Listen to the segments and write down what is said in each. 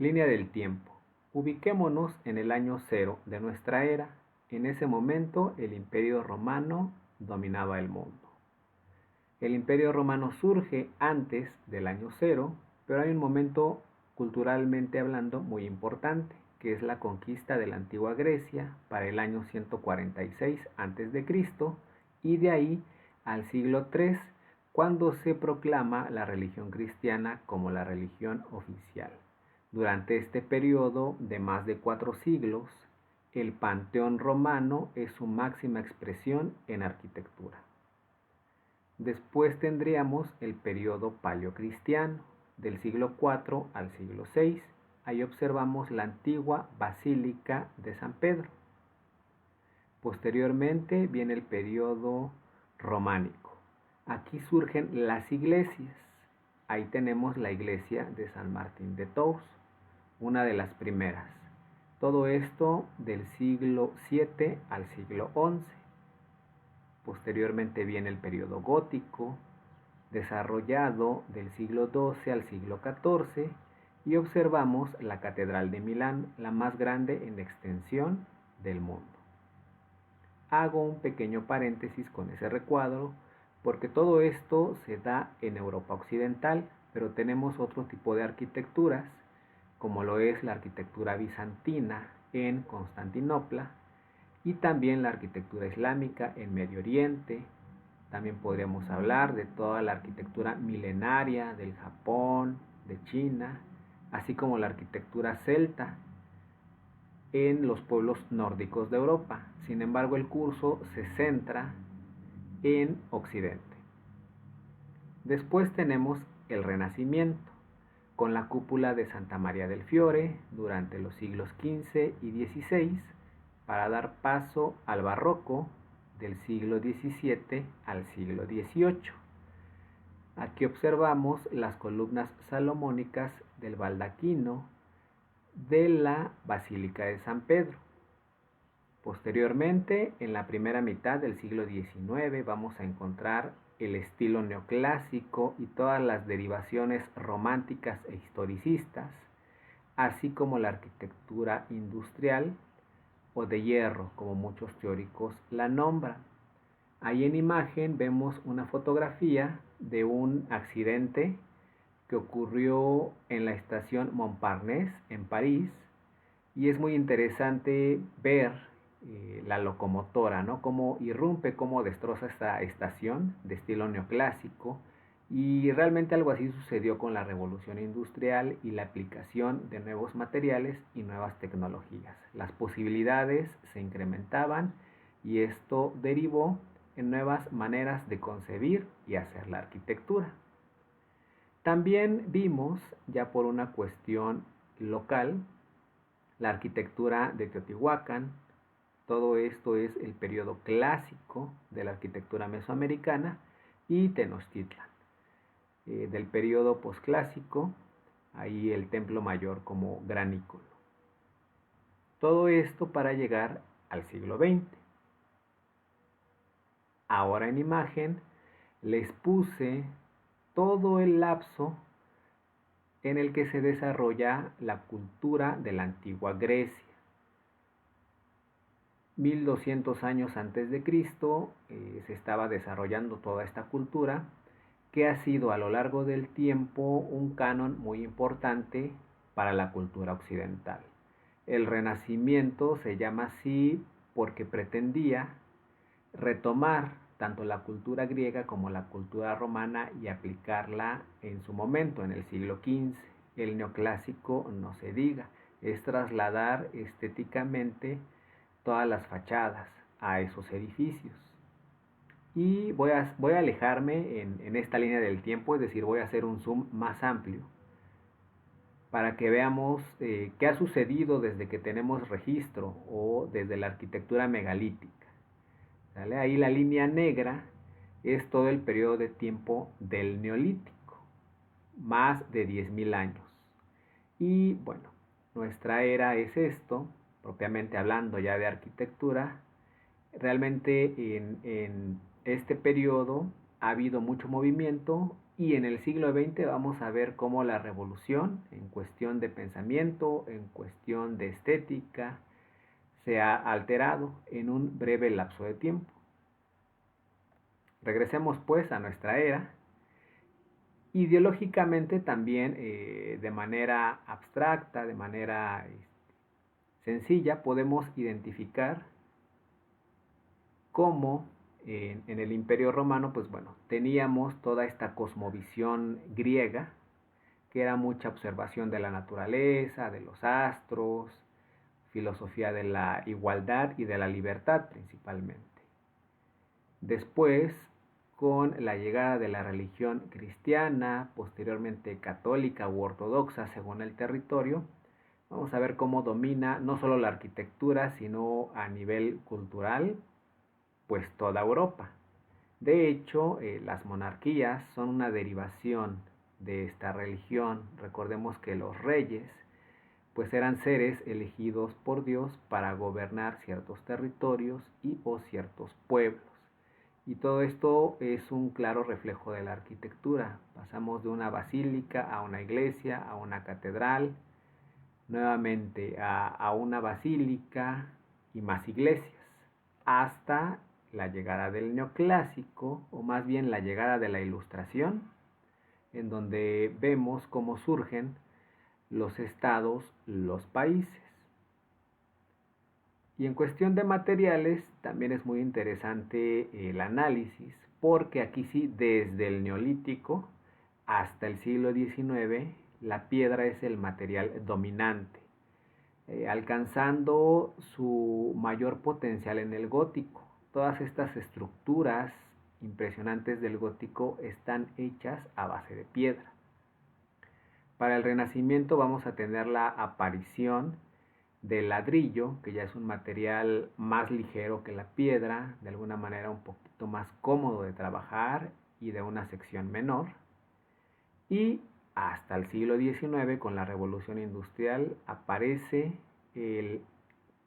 Línea del tiempo. Ubiquémonos en el año cero de nuestra era. En ese momento el Imperio Romano dominaba el mundo. El Imperio Romano surge antes del año cero, pero hay un momento culturalmente hablando muy importante, que es la conquista de la antigua Grecia para el año 146 a.C. y de ahí al siglo III, cuando se proclama la religión cristiana como la religión oficial. Durante este periodo de más de 4 siglos, el panteón romano es su máxima expresión en arquitectura. Después tendríamos el periodo paleocristiano, del siglo IV al siglo VI. Ahí observamos la antigua Basílica de San Pedro. Posteriormente viene el periodo románico. Aquí surgen las iglesias. Ahí tenemos la iglesia de San Martín de Tours, una de las primeras. Todo esto del siglo VII al siglo XI. Posteriormente viene el periodo gótico, desarrollado del siglo XII al siglo XIV, y observamos la Catedral de Milán, la más grande en extensión del mundo. Hago un pequeño paréntesis con ese recuadro, porque todo esto se da en Europa Occidental, pero tenemos otro tipo de arquitecturas, como lo es la arquitectura bizantina en Constantinopla, y también la arquitectura islámica en Medio Oriente. También podríamos hablar de toda la arquitectura milenaria del Japón, de China, así como la arquitectura celta en los pueblos nórdicos de Europa. Sin embargo, el curso se centra en Occidente. Después tenemos el Renacimiento, con la cúpula de Santa María del Fiore durante los siglos XV y XVI, para dar paso al barroco del siglo XVII al siglo XVIII. Aquí observamos las columnas salomónicas del baldaquino de la Basílica de San Pedro. Posteriormente, en la primera mitad del siglo XIX, vamos a encontrar el estilo neoclásico y todas las derivaciones románticas e historicistas, así como la arquitectura industrial o de hierro, como muchos teóricos la nombran. Ahí en imagen vemos una fotografía de un accidente que ocurrió en la estación Montparnasse en París, y es muy interesante ver la locomotora, ¿no? Cómo irrumpe, cómo destroza esta estación de estilo neoclásico, y realmente algo así sucedió con la revolución industrial y la aplicación de nuevos materiales y nuevas tecnologías. Las posibilidades se incrementaban y esto derivó en nuevas maneras de concebir y hacer la arquitectura. También vimos, ya por una cuestión local, la arquitectura de Teotihuacán. Todo esto es el periodo clásico de la arquitectura mesoamericana, y Tenochtitlan. Del periodo posclásico, ahí el templo mayor como gran ícono. Todo esto para llegar al siglo XX. Ahora en imagen les puse todo el lapso en el que se desarrolla la cultura de la antigua Grecia. 1200 años antes de Cristo se estaba desarrollando toda esta cultura, que ha sido a lo largo del tiempo un canon muy importante para la cultura occidental. El Renacimiento se llama así porque pretendía retomar tanto la cultura griega como la cultura romana y aplicarla en su momento, en el siglo XV. El neoclásico, no se diga, es trasladar estéticamente todas las fachadas a esos edificios. Y voy a alejarme en esta línea del tiempo, es decir, voy a hacer un zoom más amplio para que veamos qué ha sucedido desde que tenemos registro o desde la arquitectura megalítica. ¿Sale? Ahí la línea negra es todo el periodo de tiempo del Neolítico, más de 10.000 años. Y bueno, nuestra era es esto, propiamente hablando ya de arquitectura. Realmente en este periodo ha habido mucho movimiento Y en el siglo XX vamos a ver cómo la revolución, en cuestión de pensamiento, en cuestión de estética, se ha alterado en un breve lapso de tiempo. Regresemos pues a nuestra era. Ideológicamente también, de manera abstracta, de manera sencilla, podemos identificar cómo en el Imperio Romano, pues bueno, teníamos toda esta cosmovisión griega, que era mucha observación de la naturaleza, de los astros, filosofía de la igualdad y de la libertad principalmente. Después, con la llegada de la religión cristiana, posteriormente católica u ortodoxa según el territorio, vamos a ver cómo domina no solo la arquitectura, sino a nivel cultural, pues toda Europa. De hecho, las monarquías son una derivación de esta religión. Recordemos que los reyes pues eran seres elegidos por Dios para gobernar ciertos territorios y o ciertos pueblos. Y todo esto es un claro reflejo de la arquitectura. Pasamos de una basílica a una iglesia, a una catedral, nuevamente a una basílica y más iglesias, hasta la llegada del neoclásico, o más bien la llegada de la ilustración, en donde vemos cómo surgen los estados, los países. Y en cuestión de materiales, también es muy interesante el análisis, porque aquí sí, desde el Neolítico hasta el siglo XIX, la piedra es el material dominante, alcanzando su mayor potencial en el gótico. Todas estas estructuras impresionantes del gótico están hechas a base de piedra. Para el Renacimiento vamos a tener la aparición del ladrillo, que ya es un material más ligero que la piedra, de alguna manera un poquito más cómodo de trabajar y de una sección menor. Y hasta el siglo XIX, con la Revolución Industrial, aparece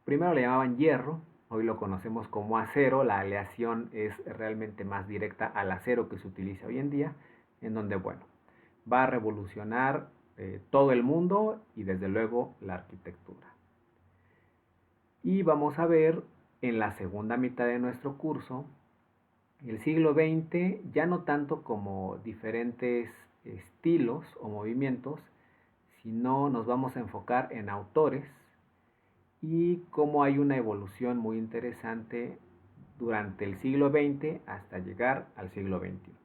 primero le llamaban hierro, hoy lo conocemos como acero, la aleación es realmente más directa al acero que se utiliza hoy en día, en donde, bueno, va a revolucionar todo el mundo y desde luego la arquitectura. Y vamos a ver en la segunda mitad de nuestro curso el siglo XX, ya no tanto como diferentes estilos o movimientos, sino nos vamos a enfocar en autores y cómo hay una evolución muy interesante durante el siglo XX hasta llegar al siglo XXI.